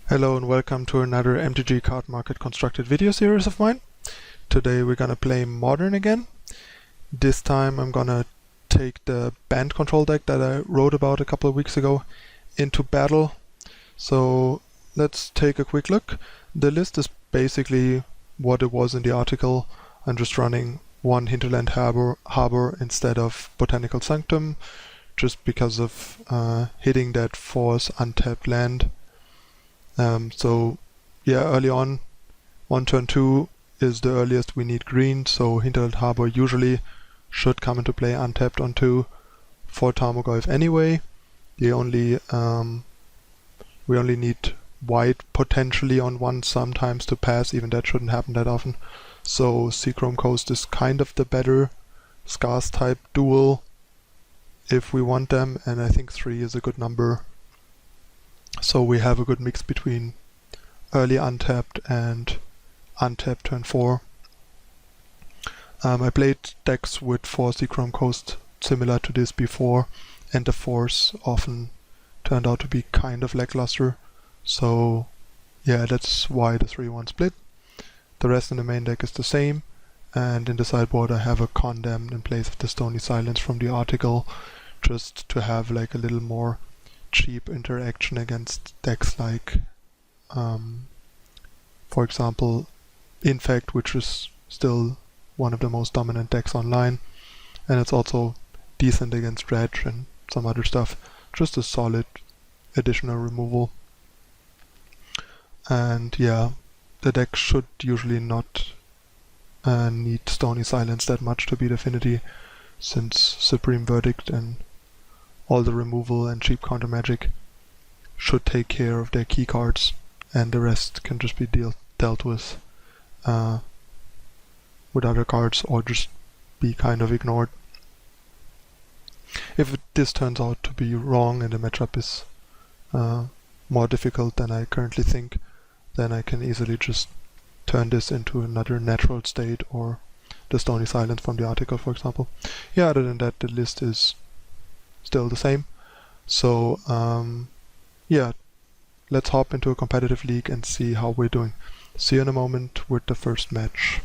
Hello and welcome to another MTG Card Market constructed video series of mine. Today we're gonna play Modern again. This time I'm gonna take the Bant Control deck that I wrote about a couple of weeks ago into battle. So let's take a quick look. The list is basically what it was in the article. I'm just running one Hinterland Harbor instead of Botanical Sanctum, just because of hitting that force untapped land. So yeah, early on turn 2 is the earliest we need green, so Hinterland Harbor usually should come into play untapped on 2 for Tarmogoyf anyway. We only need white potentially on 1 sometimes to pass, even that shouldn't happen that often. So Seachrome Coast is kind of the better scarce type duel if we want them, and I think 3 is a good number. So we have a good mix between early untapped and untapped turn 4. I played decks with 4 Seachrome Coast similar to this before, and the force often turned out to be kind of lackluster. So yeah, that's why the 3-1 split. The rest in the main deck is the same, and in the sideboard I have a Condemned in place of the Stony Silence from the article, just to have like a little more cheap interaction against decks like, for example, Infect, which is still one of the most dominant decks online, and it's also decent against Dredge and some other stuff. Just a solid additional removal. And yeah, the deck should usually not need Stony Silence that much to beat Affinity, since Supreme Verdict and all the removal and cheap counter magic should take care of their key cards, and the rest can just be dealt with other cards or just be kind of ignored. If this turns out to be wrong and the matchup is more difficult than I currently think, then I can easily just turn this into another natural state or the Stony Silence from the article, for example. Yeah, other than that, the list is still the same. So yeah, let's hop into a competitive league and see how we're doing. See you in a moment with the first match.